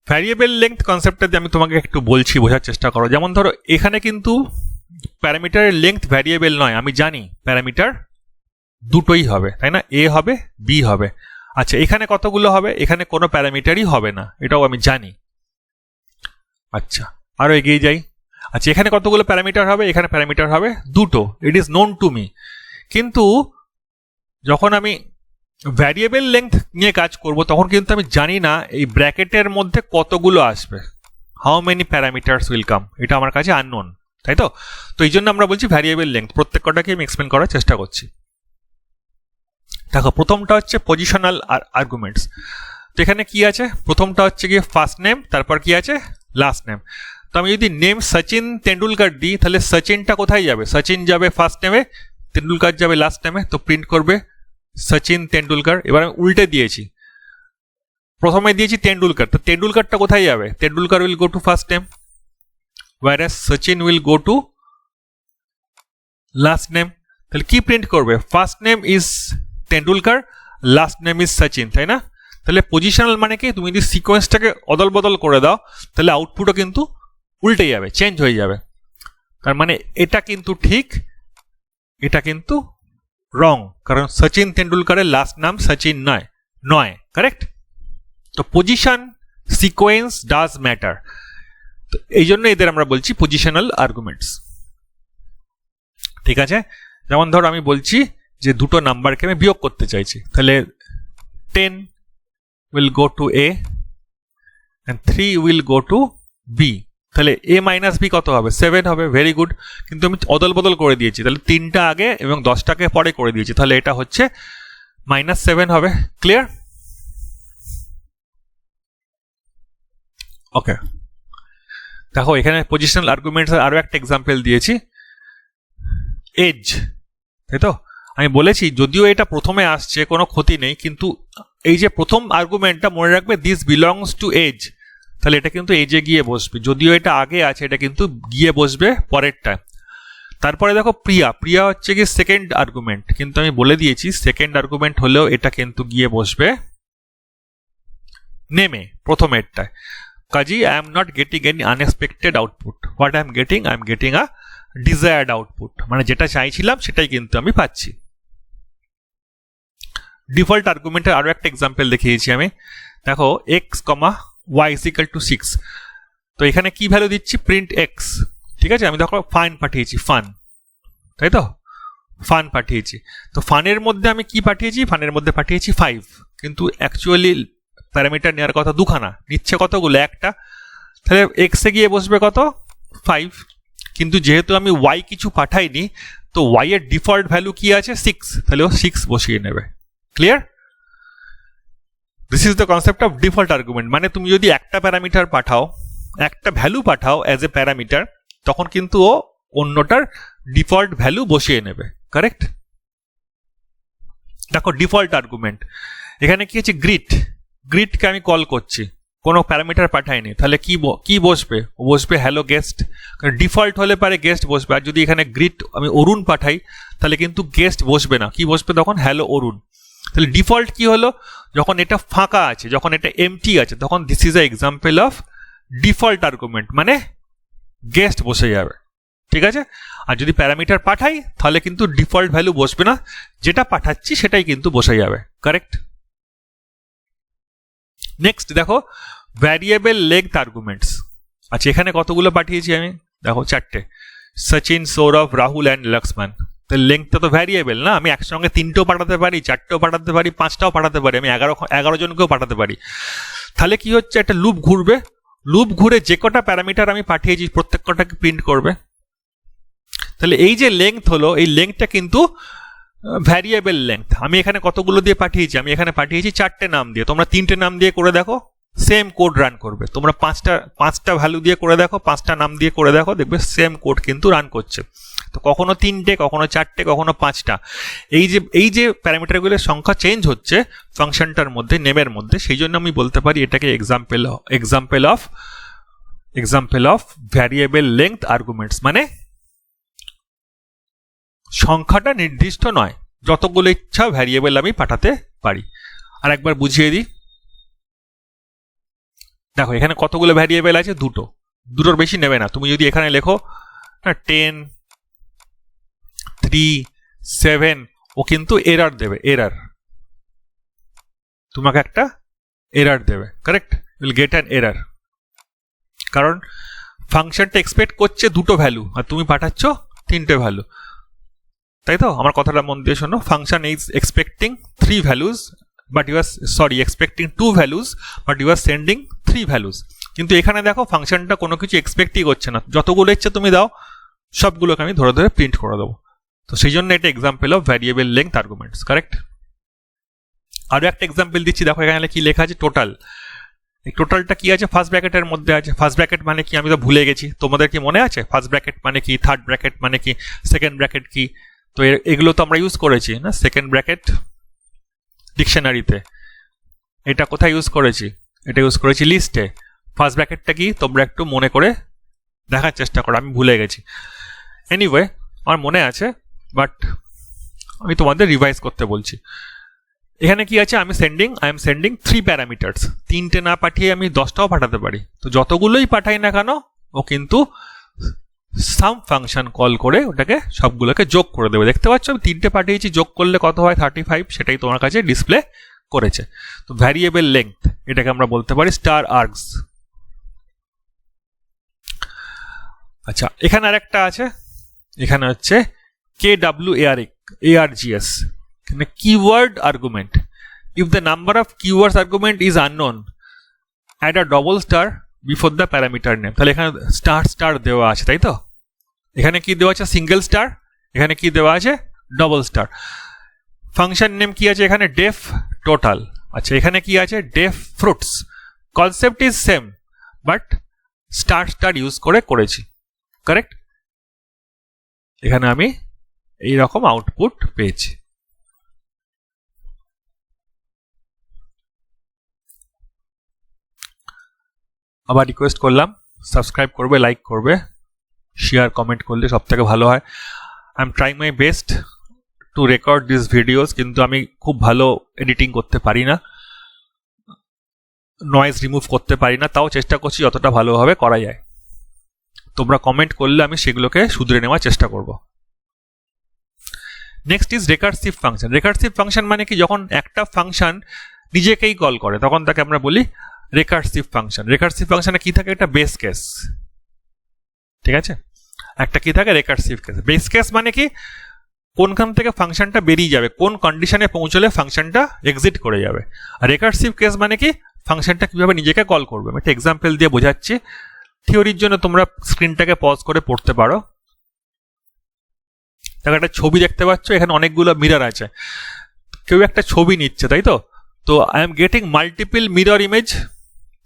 S1: ভ্যারিয়েবল লেংথ কনসেপ্টটা আমি তোমাকে একটু বলছি, বোঝার চেষ্টা করো। যেমন ধরো এখানে কিন্তু প্যারামিটারের লেংথ ভ্যারিয়েবল নয়, আমি জানি প্যারামিটার দুটোই হবে, তাই না, এ হবে বি হবে। আচ্ছা, এখানে কতগুলো হবে? এখানে কোনো প্যারামিটারই হবে না, এটাও আমি জানি। আচ্ছা, আরো এগিয়ে যাই। আচ্ছা, এখানে কতগুলো প্যারামিটার হবে? এখানে প্যারামিটার হবে দুটো, it is known to me. কিন্তু যখন আমি ভ্যারিয়েবল লেংথ নিয়ে কাজ করব, তখন কিন্তু আমি জানি না এই ব্র্যাকেটের মধ্যে কতগুলো আসবে, how many parameters will come, এটা আমার কাছে আননোন, তাই তো। তো এই জন্য আমরা বলছি ভ্যারিয়েবল লেংথ। প্রত্যেকটাকে আমি এক্সপ্লেন করার চেষ্টা করছি। দেখো, প্রথমটা হচ্ছে পজিশনাল আর্গুমেন্টস। তো এখানে কি আছে? প্রথমটা হচ্ছে গিয়ে ফার্স্ট নেম, তারপর কি আছে লাস্ট নেম। তো আমি যদি নেম সচিন তেন্ডুলকার দিই, তাহলে সচিনটা কোথায় যাবে? সচিন যাবে ফার্স্ট নেমে, তেন্ডুলকার যাবে লাস্ট নেমে, তো প্রিন্ট করবে সচিন তেন্ডুলকার। এবার আমি উল্টে দিয়েছি, প্রথমে দিয়েছি তেন্ডুলকার, তো তেন্ডুলকারটা কোথায় যাবে? Tendulkar will go to first name, whereas Sachin will go to last name. তাহলে কি প্রিন্ট করবে? First name is Tendulkar, last name is Sachin, তাই না? তাহলে পজিশনাল মানে কি? তুমি যদি সিকোয়েন্সটাকে অদল বদল করে দাও, তাহলে আউটপুটও কিন্তু উল্টে যাবে, চেঞ্জ হয়ে যাবে। তার মানে এটা কিন্তু ঠিক, এটা কিন্তু রং, কারণ সচিন তেন্ডুলকারের লাস্ট নাম সচিন নয়, কারেক্ট। তো পজিশন সিকোয়েন্স ডাজ ম্যাটার, তো এই জন্য এদের আমরা বলছি পজিশনাল আর্গুমেন্টস, ঠিক আছে। যেমন ধরো আমি বলছি যে দুটো নাম্বারকে আমি বিয়োগ করতে চাইছি, তাহলে 10 will go to A and 3 will go to B, তাহলে A মাইনাস বি কত হবে? 7 হবে, ভেরি গুড। কিন্তু আমি অদল বদল করে দিয়েছি, তাহলে 3টা আগে এবং 10টাকে পরে করে দিয়েছি, তাহলে এটা হচ্ছে -7 হবে। ক্লিয়ার? ওকে, দেখো এখানে পজিশনাল আর্গুমেন্টস আরো একটা এক্সাম্পল দিয়েছি, এজ, তাই তো। আমি বলেছি যদিও এটা প্রথমে আসছে কোনো ক্ষতি নেই, কিন্তু এই যে প্রথম আর্গুমেন্টটা মনে রাখবে, দিস বিলংস টু এজ, তাহলে এটা কিন্তু এজে গিয়ে বসবে। যদিও এটা আগে আছে, এটা কিন্তু গিয়ে বসবে পরেরটা। তারপরে দেখো প্রিয়া হচ্ছে কি সেকেন্ড আর্গুমেন্ট, কিন্তু আমি বলে দিয়েছি সেকেন্ড আর্গুমেন্ট হলেও এটা কিন্তু গিয়ে বসবে নেমে, প্রথমেরটায়। কাজী I am not getting any unexpected output, what I am getting a desired output, মানে যেটা চাইছিলাম সেটাই কিন্তু আমি পাচ্ছি। ডিফল্ট আর্গুমেন্টের আরো একটা এক্সাম্পল দেখিয়েছি আমি। দেখো x, y = 6, তো এখানে কি ভ্যালু দিচ্ছি, প্রিন্ট এক্স, ঠিক আছে। আমি দেখো ফান পাঠিয়েছি, ফান, তাই তো, ফান পাঠিয়েছি। তো ফানের মধ্যে আমি কি পাঠিয়েছি, ফানের মধ্যে পাঠিয়েছি 5, কিন্তু অ্যাকচুয়ালি প্যারামিটার নেওয়ার কথা দুখানা, নিচ্ছে কতগুলো, একটা। তাহলে এক্সে গিয়ে বসবে কত, 5, কিন্তু যেহেতু আমি ওয়াই কিছু পাঠাইনি, তো ওয়াই এর ডিফল্ট ভ্যালু কি আছে, 6, তাহলে ও 6 বসিয়ে নেবে। Clear? This is the concept of default argument. মানে তুমি যদি একটা প্যারামিটার পাঠাও, একটা value Pathao as a parameter, তখন কিন্তু ও অন্যটার ডিফল্ট ভ্যালু বসিয়ে নেবে। কারেক্ট? দেখো ডিফল্ট আর্গুমেন্ট, এখানে কি হচ্ছে, গ্রিট, গ্রিটকে আমি কল করছি, কোনো প্যারামিটার পাঠাইনি, তাহলে কি বসবে, ও বসবে হ্যালো গেস্ট, কারণ ডিফল্ট হলে পারে গেস্ট বসবে। আর যদি এখানে গ্রিট আমি অরুণ পাঠাই, তাহলে কিন্তু গেস্ট বসবে না, কি বসবে তখন, হ্যালো অরুণ। তাহলে ডিফল্ট কি হলো, যখন এটা ফাঁকা আছে, যখন এটা এমটি আছে, তখন this is a example of default argument, মানে গেস্ট বসে যাবে। ঠিক আছে? আর যদি প্যারামিটার পাঠাই, তাহলে কিন্তু ডিফল্ট ভ্যালু বসবে না, যেটা পাঠাচ্ছি সেটাই কিন্তু বসে যাবে। কারেক্ট? নেক্সট দেখো ভ্যারিয়েবল লেংথ আর্গুমেন্টস। আচ্ছা, এখানে কতগুলো পাঠিয়েছি আমি, দেখো 4টে, সচিন, সৌরভ, রাহুল অ্যান্ড লক্ষ্মণ। তো লেংথটা তো ভ্যারিয়েবল না, আমি একসঙ্গে 3টেও পাঠাতে পারি, 4টেও পাঠাতে পারি, 5টাও পাঠাতে পারি, আমি 11 জনকেও পাঠাতে পারি। তাহলে কি হচ্ছে, একটা লুপ ঘুরবে, লুপ ঘুরে যে কটা প্যারামিটার আমি পাঠিয়েছি প্রত্যেক কটাকে প্রিন্ট করবে। তাহলে এই যে লেংথ হলো, এই লেংথটা কিন্তু ভ্যারিয়েবল লেংথ। আমি এখানে কতগুলো দিয়ে পাঠিয়েছি, আমি এখানে পাঠিয়েছি 4টে নাম দিয়ে, তোমরা 3টে নাম দিয়ে করে দেখো, সেম কোড রান করবে। তোমরা 5টা ভ্যালু দিয়ে করে দেখো, 5টা নাম দিয়ে করে দেখো, দেখবে সেম কোড কিন্তু রান করছে। তো কখনো 3টে, কখনো 4টে, কখনো 5টা, এই যে প্যারামিটারগুলোর সংখ্যা চেঞ্জ হচ্ছে ফাংশনটার মধ্যে, নেমের মধ্যে, সেই জন্য আমি বলতে পারি এটাকে example of variable length arguments. মানে সংখ্যাটা নির্দিষ্ট নয়, যতগুলো ইচ্ছা ভ্যারিয়েবল আমি পাঠাতে পারি। আর একবার বুঝিয়ে দিই, দেখো এখানে কতগুলো ভ্যারিয়েবল আছে, দুটোর বেশি নেবে না। তুমি যদি এখানে লেখো 10, 3, 7, ও কিন্তু এরর দেবে, এরর, তোমাকে একটা এরর দেবে। Correct? Will get an error, কারণ ফাংশনটা এক্সপেক্ট করছে 2টো ভ্যালু আর তুমি পাঠাচ্ছ 3টে ভ্যালু, তাই তো? আমার কথাটা মন দিয়ে শোনো, function is expecting 3 values, but you are expecting 2 values, but you are sending 3 values. কিন্তু এখানে দেখো ফাংশনটা কোনো কিছু এক্সপেক্টই করছে না, যতগুলো ইচ্ছে তুমি দাও, সবগুলোকে আমি ধরে ধরে প্রিন্ট করে দেবো। তো সেই জন্য এটা example of variable length arguments. Correct? আরো একটা এক্সাম্পল দিচ্ছি, দেখো এখানে কি লেখা আছে, টোটাল। এই টোটালটা কি আছে, ফার্স্ট ব্র্যাকেটের মধ্যে আছে। ফার্স্ট ব্র্যাকেট মানে কি আমি তো ভুলে গেছি, তোমাদের কি মনে আছে ফার্স্ট ব্র্যাকেট মানে কি, থার্ড ব্র্যাকেট মানে কি, সেকেন্ড ব্র্যাকেট কি? তো এগুলো তো আমরা ইউজ করেছি না, সেকেন্ড ব্র্যাকেট ডিকশনারিতে। এটা কোথায় ইউজ করেছি, এটা ইউজ করেছি লিস্টে। ফার্স্ট ব্র্যাকেটটা কি তোমরা একটু মনে করে দেখার চেষ্টা করো, আমি ভুলে গেছি। এনিওয়ে আমার মনে আছে, বাট আমি তোমাদের রিভাইজ করতে বলছি। এখানে কি আছে, আই এম সেন্ডিং 3 প্যারামিটার্স। 3টে না পাঠিয়ে আমি 10টাও পাঠাতে পারি। তো যতগুলোই পাঠাই না কেন, ও কিন্তু সাম ফাংশন কল করে ওটাকে সবগুলোকে যোগ করে দেবে। দেখতে পাচ্ছ আমি 3টে পাঠিয়েছি, যোগ করলে কত হয়, 35, সেটাই তোমার কাছে ডিসপ্লে করেছে। তো ভ্যারিয়েবল লেংথ, এটাকে আমরা বলতে পারি স্টার আর্গস। আচ্ছা, এখানে আরেকটা আছে, এখানে হচ্ছে KWARGS, এখানে keyword argument. If the number of keywords argument is unknown, add a double star before the parameter name. তাহলে এখানে স্টার দেওয়া আছে, তাই তো? এখানে কি দেওয়া আছে, সিঙ্গেল স্টার, এখানে কি দেওয়া আছে, ডবল স্টার। ফাংশন নেম কি আছে এখানে, ডেফ টোটাল। আচ্ছা, এখানে কি আছে, def fruits. Concept is same, but star use করেছি। কারেক্ট? এখানে আমি এইরকম আউটপুট পেয়েছি। আবার রিকোয়েস্ট করলাম, সাবস্ক্রাইব করবে, লাইক করবে, শেয়ার কমেন্ট করলে সব থেকে ভালো হয়। I am trying my best to record this videos, কিন্তু আমি খুব ভালো এডিটিং করতে পারি না, নয়েজ রিমুভ করতে পারি না, তাও চেষ্টা করছি যতটা ভালোভাবে করা যায়। তোমরা কমেন্ট করলে আমি সেগুলোকে শুধরে নেওয়ার চেষ্টা করব। Next is recursive function. Recursive function মানে কি, যখন একটা ফাংশন নিজেকেই কল করে তখন তাকে আমরা বলি রেকার্সিভ ফাংশনে কি থাকে, একটা বেস কেস, ঠিক আছে, একটা কি থাকে রেকার্সিভ কেস। বেস কেস মানে কি, কোনখান থেকে ফাংশনটা বেরিয়ে যাবে, কোন কন্ডিশনে পৌঁছলে ফাংশনটা এক্সিট করে যাবে। আর রেকার্সিভ কেস মানে কি, ফাংশনটা কিভাবে নিজেকে কল করবে। আমি একটা এক্সাম্পল দিয়ে বোঝাচ্ছি, থিওরির জন্য তোমরা স্ক্রিনটাকে পজ করে পড়তে পারো। দেখো একটা ছবি দেখতে পাচ্ছ, এখানে অনেকগুলো মিরর আছে, কেউ একটা ছবি নিচ্ছে, তাই তো। তো I am getting multiple mirror image.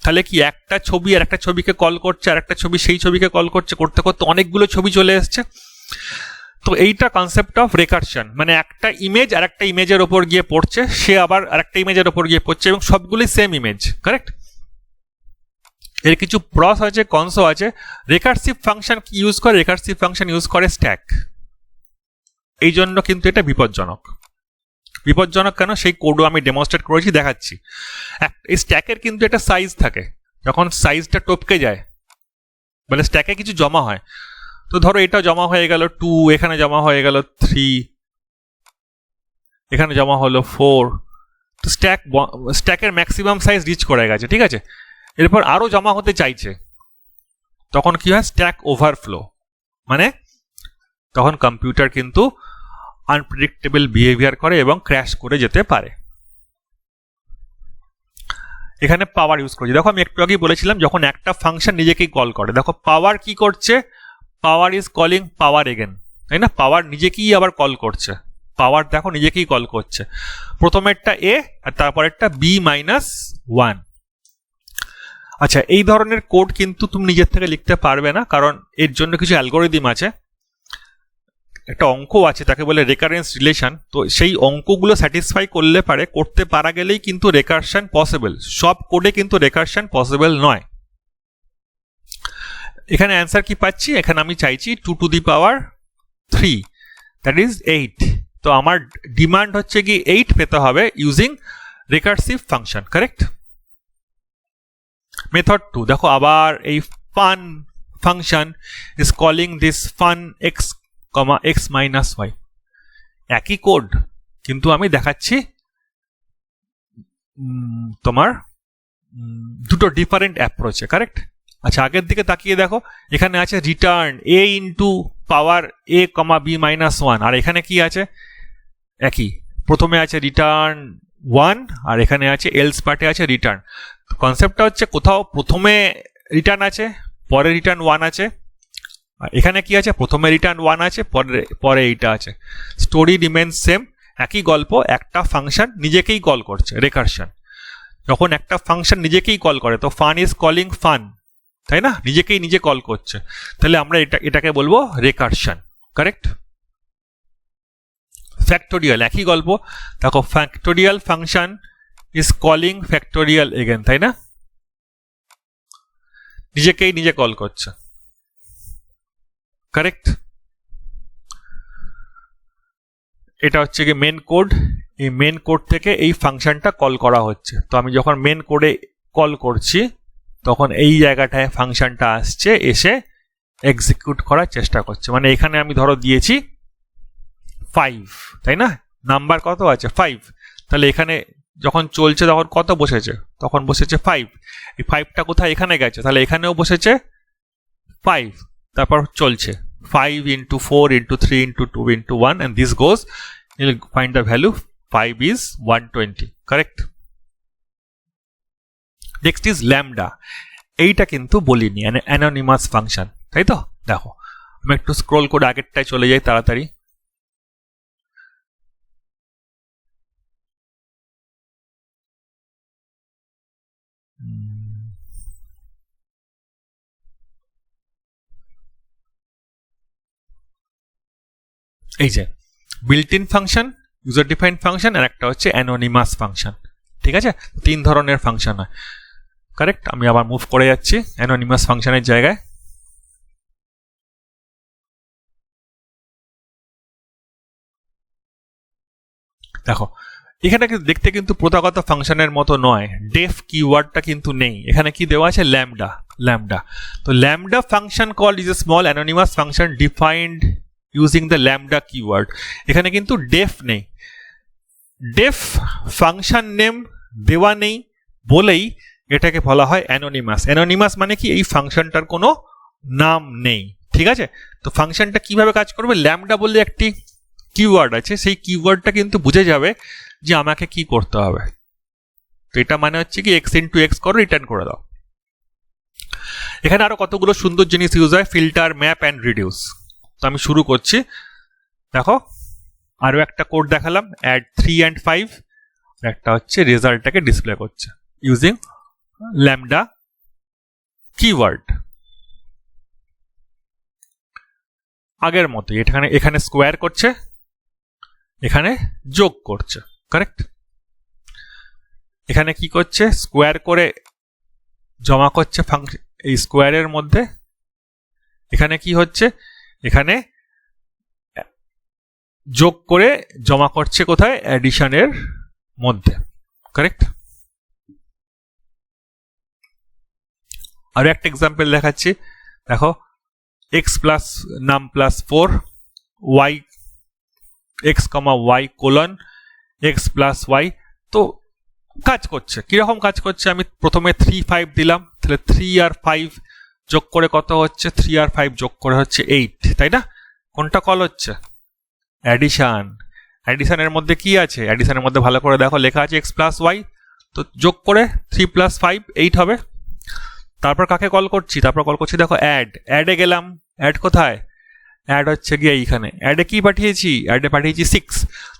S1: তাহলে কি একটা ছবি আর একটা ছবিকে কল করছে, আর একটা ছবি সেই ছবিকে কল করছে, করতে করতে অনেকগুলো ছবি চলে এসছে। তো এইটা কনসেপ্ট অফ রেকারশন, মানে একটা ইমেজ আর একটা ইমেজের ওপর গিয়ে পড়ছে, সে আবার আর একটা ইমেজের ওপর গিয়ে পড়ছে, এবং সবগুলোই সেম ইমেজ, কারেক্ট। এর কিছু প্রস আছে, কনসও আছে। রেকারসিভ ফাংশন কি ইউজ করে, রেকারসিভ ফাংশন ইউজ করে স্ট্যাক। এই জন্য কিন্তু এটা বিপজ্জনক। বিপজ্জনক কেন, সেই কোডও আমি ডেমনস্ট্রেট করেছি, দেখাচ্ছি। এই স্ট্যাকের কিন্তু একটা সাইজ থাকে, যখন সাইজটা টপকে যায়, মানে স্ট্যাকে কিছু জমা হয়। তো ধরো এটা জমা হয়ে গেল 2, এখানে জমা হয়ে গেল 3, এখানে জমা হলো 4। তো স্ট্যাকের ম্যাক্সিমাম সাইজ রিচ করে গেছে, ঠিক আছে। এরপর আরো জমা হতে চাইছে, তখন কি হয়, স্ট্যাক ওভারফ্লো, মানে তখন কম্পিউটার কিন্তু আনপ্রেডিক্টেবল বিহেভিয়ার করে এবং ক্র্যাশ করে যেতে পারে। এখানে পাওয়ার ইউজ করছি। দেখো আমি একটু আগেই বলেছিলাম, যখন একটা ফাংশন নিজেকেই কল করে, দেখো পাওয়ার কি করছে, power is calling power again, তাই না। পাওয়ার নিজেকেই আবার কল করছে, পাওয়ার দেখো নিজেকেই কল করছে। প্রথমেরটা এ আর তারপরেরটা b-1। আচ্ছা, এই ধরনের কোড কিন্তু তুমি নিজের থেকে লিখতে পারবে না, কারণ এর জন্য কিছু অ্যালগোরিদম আছে, একটা অঙ্ক আছে, তাকে বলে রেকারেন্স রিলেশন। তো সেই অঙ্কগুলো স্যাটিসফাই করতে পারা গেলেই কিন্তু রেকারশন পসিবল। সব কোডে কিন্তু রেকারশন পসিবল নয়। এখানে অ্যান্সার কি পাচ্ছি, এখানে আমি চাইছি 2 to the power 3, that is 8। তো আমার ডিমান্ড হচ্ছে কি 8 পেতে হবে ইউজিং রেকারসিভ ফাংশন, কারেক্ট। মেথড 2, দেখো আবার এই fun function is calling this fun x, x-y, একই কোড, কিন্তু আমি দেখাচ্ছি তোমার দুটো ডিফারেন্ট অ্যাপ্রোচে, কারেক্ট। আচ্ছা, আগের দিকে তাকিয়ে দেখো, এখানে আছে return a into power a, b-1, আর এখানে কি আছে, একই। প্রথমে আছে রিটার্ন 1, আর এখানে আছে এলস পার্টে আছে রিটার্ন। কনসেপ্টটা হচ্ছে, কোথাও প্রথমে রিটার্ন আছে, পরে রিটার্ন 1 আছে, আর এখানে কি আছে, প্রথমে রিটার্ন 1 আছে, পরে এইটা আছে। স্টোরি রিমেন্স সেম, একই গল্প। একটা ফাংশন নিজেকেই কল করছে, রেকারশন। যখন একটা ফাংশন নিজেকেই কল করে, তো ফান ইজ কলিং ফান, তাই না, নিজেকেই নিজে কল করছে, তাহলে আমরা এটাকে বলবো রেকারশন, কারেক্ট। ফ্যাক্টোরিয়াল, একই গল্প। দেখো factorial function is calling factorial again, তাই না, নিজেকেই নিজে কল করছে, কারেক্ট। এটা হচ্ছে কি মেন কোড, এই মেন কোড থেকে এই ফাংশনটা কল করা হচ্ছে। তো আমি যখন মেন কোডে কল করছি, তখন এই জায়গাটায় ফাংশনটা আসছে, এসে এক্সিকিউট করার চেষ্টা করছে। মানে এখানে আমি ধরো দিয়েছি 5, তাই না, নাম্বার কত আছে 5, তাহলে এখানে যখন চলছে তখন কত বসেছে, তখন বসেছে 5। এই 5টা কোথায়, এখানে গেছে, তাহলে এখানেও বসেছে 5, তারপর চলছে 5 into 4 into 3 into 2 into 1, and this goes, you'll find the value 5 is 120, correct. Next is lambda, এইটা কিন্তু বলিনি, অ্যানোনিমাস ফাংশন, তাই তো। দেখো আমি একটু স্ক্রল করে আগেরটায় চলে যাই তাড়াতাড়ি। এই যে built in function, user defined function, আর একটা হচ্ছে অ্যানোনিমাস ফাংশন, ঠিক আছে। 3 ধরনের ফাংশন হয়, কারেক্ট। আমি আবার মুভ করে যাচ্ছি অ্যানোনিমাস ফাংশনের জায়গায়। দেখো এখানে দেখতে কিন্তু প্রথাগত ফাংশনের মতো নয়, ডেফ কিওয়ার্ডটা কিন্তু নেই, এখানে কি দেওয়া আছে, ল্যামডা। তো lambda function call is a small anonymous function defined using the lambda keyword. এখানে কিন্তু ডেফ নেই, ডেফ ফাংশন নেম দেওয়া নেই বলেই এটাকে বলা হয় অ্যানোনিমাস। অ্যানোনিমাস মানে কি, এই ফাংশনটার কোনো নাম নেই, ঠিক আছে। তো ফাংশনটা কিভাবে কাজ করবে, ল্যামডা বলে একটি কিওয়ার্ড আছে, সেই কিওয়ার্ডটা কিন্তু বুঝে যাবে যে আমাকে কি করতে হবে। তো এটা মানে হচ্ছে কি এক্স ইন্টু এক্স করো, রিটার্ন করে দাও। এখানে আরো কতগুলো সুন্দর জিনিস ইউজ হয়, ফিল্টার, ম্যাপ অ্যান্ড রিডিউস। তো আমি শুরু করছি। দেখো আরো একটা কোড দেখালাম, অ্যাড 3 and 5, একটা হচ্ছে রেজাল্টটাকে ডিসপ্লে করছে ইউজিং ল্যামডা কিওয়ার্ড। আগের মতো এখানে স্কোয়ার করছে, এখানে যোগ করছে, কারেক্ট। এখানে কি করছে, স্কোয়ার করে জমা করছে ফাংশন এই স্কোয়ারের মধ্যে। এখানে কি হচ্ছে, এখানে যোগ করে জমা করছে কোথায়, অ্যাডিশনের মধ্যে, কারেক্ট। আর একটা এক্সাম্পল দেখাচ্ছি, দেখো x plus num plus 4 y x comma y colon x plus y. তো কাজ করছে, কিরকম কাজ করছে, আমি প্রথমে 3 5 দিলাম, তাহলে 3 আর 5 যোগ করে কত হচ্ছে, 3 আর 5 যোগ করে হচ্ছে 8, তাই না। কোনটা কল হচ্ছে, অ্যাডিশন। অ্যাডিশনের মধ্যে কি আছে, অ্যাডিশনের মধ্যে ভালো করে দেখো লেখা আছে এক্স প্লাস ওয়াই, তো যোগ করে 3 + 5 8 হবে। তারপর কাকে কল করছি, তারপর কল করছি দেখো অ্যাডে গেলাম। অ্যাড কোথায়, অ্যাড হচ্ছে গিয়ে এইখানে। অ্যাডে কি পাঠিয়েছি, অ্যাডে পাঠিয়েছি 6,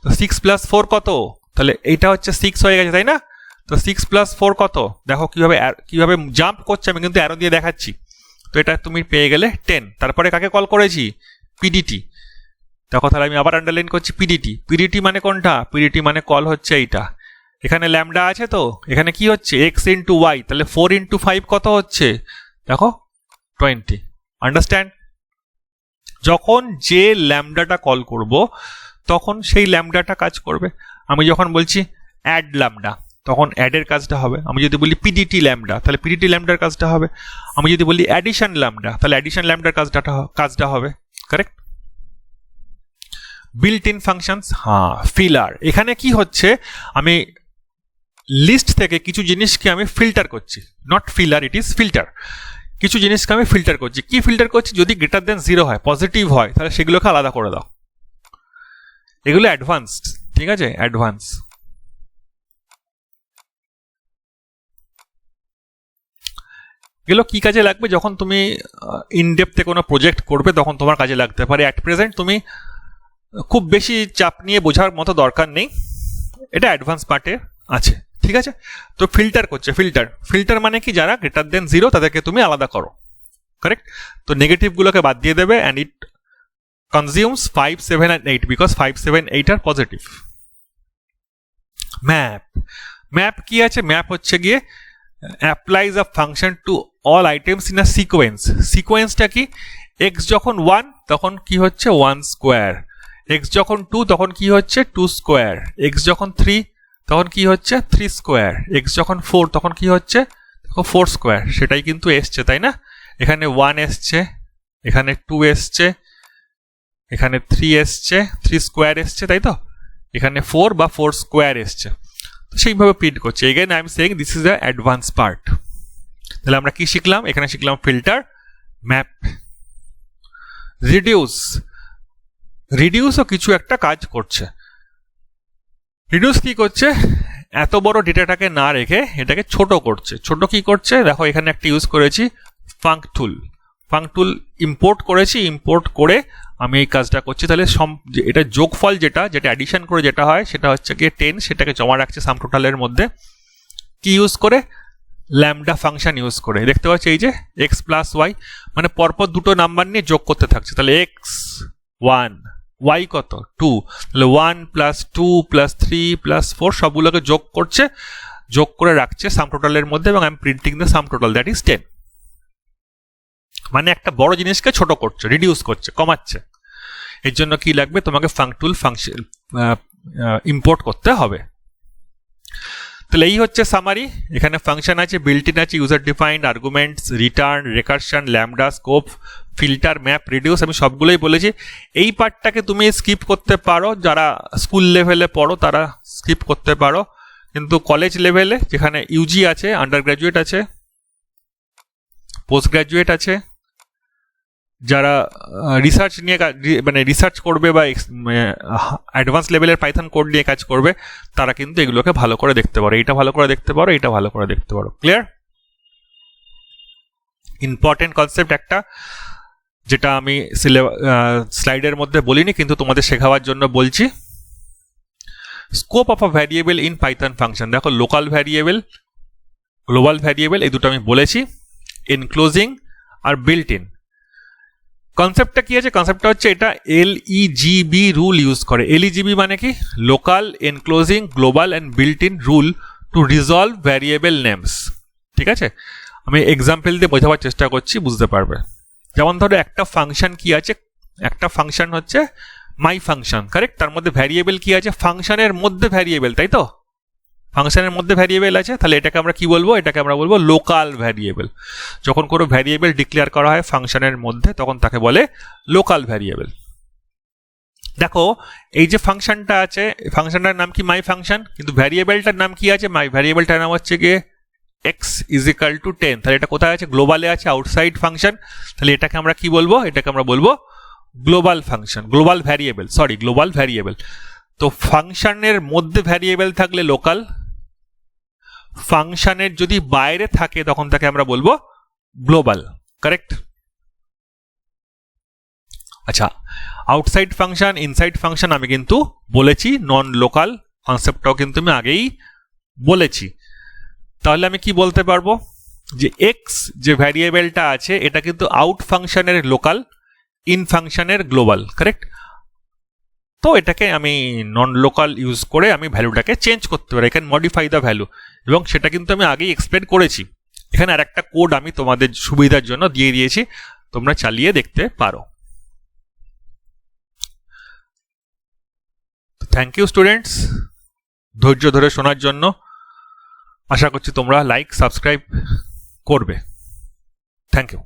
S1: তো 6 + 4 কত, তাহলে এইটা হচ্ছে 6 হয়ে গেছে, তাই না। তো 6 + 4 কত, দেখো কিভাবে জাম্প করছে, আমি কিন্তু অ্যারো দিয়ে দেখাচ্ছি। তো এটা তুমি পেয়ে গেলে 10। তারপরে কাকে কল করেছি, পিডিটি। দেখো তাহলে আমি আবার আন্ডারলাইন করছি পিডিটি। পিডিটি মানে কোনটা, পিডিটি মানে কল হচ্ছে এইটা। এখানে ল্যামডা আছে, তো এখানে কি হচ্ছে এক্স ইন্টু ওয়াই, তাহলে 4 × 5 কত হচ্ছে, দেখো 20। আন্ডারস্ট্যান্ড। যখন যে ল্যামডাটা কল করব তখন সেই ল্যামডাটা কাজ করবে। আমি যখন বলছি অ্যাড ল্যামডা, তখন অ্যাডের কাজটা হবে। আমি যদি বলি পিডিটি ল্যামডা, তাহলে পিডিটি ল্যামডার কাজটা হবে। আমি যদি বলি অ্যাডিশন ল্যামডা, তাহলে অ্যাডিশন ল্যামডার কাজটা হবে, কারেক্ট। বিল্ট ইন ফাংশনস, হ্যাঁ ফিলার। এখানে কি হচ্ছে, আমি লিস্ট থেকে কিছু জিনিসকে আমি ফিল্টার করছি, not filler, it is filter. কিছু জিনিসকে আমি ফিল্টার করছি। কি ফিল্টার করছি, যদি >0 হয়, পজিটিভ হয়, তাহলে সেগুলোকে আলাদা করে দাও। এগুলো অ্যাডভান্সড, ঠিক আছে, অ্যাডভান্স। এগুলো কি কাজে লাগবে, যখন তুমি ইনডেপথে কোনো প্রজেক্ট করবে তখন তোমার কাজে লাগতে পারে। অ্যাট প্রেজেন্ট তুমি খুব বেশি চাপ নিয়ে বোঝার মতো দরকার নেই, এটা অ্যাডভান্স পার্টে আছে, ঠিক আছে। তো ফিল্টার করছে, ফিল্টার মানে কি, যারা >0 তাদেরকে তুমি আলাদা করো, কারেক্ট। তো নেগেটিভগুলোকে বাদ দিয়ে দেবে, and it consumes 5 7 and 8 because 5 7 8 আর পজিটিভ। ম্যাপ কি আছে, ম্যাপ হচ্ছে গিয়ে applies a function to all items in a sequence. সিকোয়েন্সটা কি, এক্স যখন 1 তখন কি হচ্ছে 1 স্কোয়ার, এক্স যখন 2 তখন কি হচ্ছে 2 স্কোয়ার, এক্স যখন 3 তখন কি হচ্ছে 3 স্কোয়ার, এক্স যখন 4 তখন কি হচ্ছে 4 স্কোয়ার। সেটাই কিন্তু এসছে, তাই না। এখানে 1 এসছে, এখানে 2 এসছে, এখানে 3 এসছে, 3 স্কোয়ার এসছে, তাই তো। এখানে 4 বা 4 স্কোয়ার এসছে, তো সেইভাবে প্রিন্ট করছে। Again I am saying this is the advance part. তাহলে আমরা কি শিখলাম, এখানে শিখলাম ফিল্টার, ম্যাপ, রিডিউসও কিছু একটা কাজ করছে। রিডিউস কি করছে, এত বড় ডেটাটাকে না রেখে এটাকে ছোট করছে। ছোট কি করছে, দেখো এখানে একটা ইউজ করেছি ফাংটুল ইম্পোর্ট করেছি, ইম্পোর্ট করে আমি এই কাজটা করছি। তাহলে এটা যোগফল যেটা অ্যাডিশন করে যেটা হয় সেটা হচ্ছে গিয়ে 10, সেটাকে জমা রাখছে সাম টোটালের মধ্যে। কি ইউজ করে, ল্যামডা ফাংশন ইউজ করে। দেখতে পাচ্ছি এই যে এক্স প্লাস ওয়াই, মানে পরপর দুটো নাম্বার নিয়ে যোগ করতে থাকছে। তাহলে এক্স 1, ওয়াই কত 2, তাহলে 1 + 2 + 3 + 4 সবগুলোকে যোগ করছে, যোগ করে রাখছে সাম টোটালের মধ্যে, এবং I am printing the sum total, that is 10। মানে একটা বড় জিনিসকে ছোট করছে, রিডিউস করছে, কমাচ্ছে। এর জন্য কি লাগবে, তোমাকে ফাংটুল ফাংশন ইম্পোর্ট করতে হবে। তাহলে এই হচ্ছে সামারি। এখানে ফাংশন আছে, বিল্ট ইন আছে, user defined, arguments, return, recursion, lambda, scope, filter, map, reduce, আমি সবগুলোই বলেছি। এই পার্টটাকে তুমি স্কিপ করতে পারো, যারা স্কুল লেভেলে পড়ো তারা স্কিপ করতে পারো, কিন্তু কলেজ লেভেলে যেখানে ইউজি আছে, আন্ডার গ্র্যাজুয়েট আছে, পোস্ট গ্র্যাজুয়েট আছে, যারা রিসার্চ নিয়ে মানে রিসার্চ করবে বা অ্যাডভান্স লেভেলের পাইথন কোড নিয়ে কাজ করবে, তারা কিন্তু এগুলোকে ভালো করে দেখতে পারো। এইটা ভালো করে দেখতে পারো, এইটা ভালো করে দেখতে পারো। ক্লিয়ার? ইম্পর্টেন্ট কনসেপ্ট একটা, যেটা আমি স্লাইডের মধ্যে বলিনি কিন্তু তোমাদের শেখাবার জন্য বলছি। Scope of a variable in Python function. দেখো, লোকাল ভ্যারিয়েবল, গ্লোবাল ভ্যারিয়েবল, এই দুটো আমি বলেছি। এনক্লোজিং আর বিল্ট ইন। কনসেপ্টটা কি আছে? কনসেপ্টটা হচ্ছে এটা LEGB রুল ইউজ করে। LEGB মানে কি? Local, enclosing, global and built in rule to resolve variable names. ঠিক আছে, আমি এক্সাম্পল দিয়ে বোঝাবার চেষ্টা করছি, বুঝতে পারবে। যেমন ধরো একটা ফাংশন কি আছে, একটা ফাংশন হচ্ছে মাই ফাংশন, কারেক্ট? তার মধ্যে ভ্যারিয়েবল কি আছে? ফাংশনের মধ্যে ভ্যারিয়েবল, তাই তো? ফাংশনের মধ্যে ভ্যারিয়েবল আছে, তাহলে এটাকে আমরা কি বলবো? এটাকে আমরা বলবো লোকাল ভ্যারিয়েবল। যখন কোনো ভ্যারিয়েবল ডিক্লেয়ার করা হয় ফাংশনের মধ্যে, তখন তাকে বলে লোকাল ভ্যারিয়েবল। দেখো, এই যে ফাংশনটা আছে, ফাংশনটার নাম কি? মাই ফাংশন। কিন্তু ভ্যারিয়েবলটার নাম কি আছে? মাই ভ্যারিয়েবলটার নাম হচ্ছে গিয়ে x = 10। তাহলে এটা কোথায় আছে? গ্লোবালে আছে, আউটসাইড ফাংশন। তাহলে এটাকে আমরা কি বলবো? এটাকে আমরা বলবো global function, global variable, sorry global variable. তো ফাংশনের মধ্যে ভ্যারিয়েবল থাকলে লোকাল, ফাংশনের যদি বাইরে থাকে তখন তাকে আমরা বলবো গ্লোবাল, কারেক্ট? আচ্ছা, আউটসাইড ফাংশন, ইনসাইড ফাংশন আমি কিন্তু বলেছি, নন লোকাল কনসেপ্টটাও কিন্তু আমি আগেই বলেছি। তাহলে আমি কি বলতে পারবো? যে এক্স যে ভ্যারিয়েবলটা আছে এটা কিন্তু আউট ফাংশনের লোকাল, ইন ফাংশনের গ্লোবাল, কারেক্ট? তো এটাকে আমি নন লোকাল ইউজ করে আমি ভ্যালুটাকে চেঞ্জ করতে পারি, এখানে মডিফাই দ্য ভ্যালু, এবং সেটা কিন্তু আমি আগেই এক্সপ্লেন করেছি। এখানে আর একটা কোড আমি তোমাদের সুবিধার জন্য দিয়ে দিয়েছি, তোমরা চালিয়ে দেখতে পারো। থ্যাংক ইউ স্টুডেন্টস, ধৈর্য ধরে শোনার জন্য। আশা করছি তোমরা লাইক, সাবস্ক্রাইব করবে। Thank you.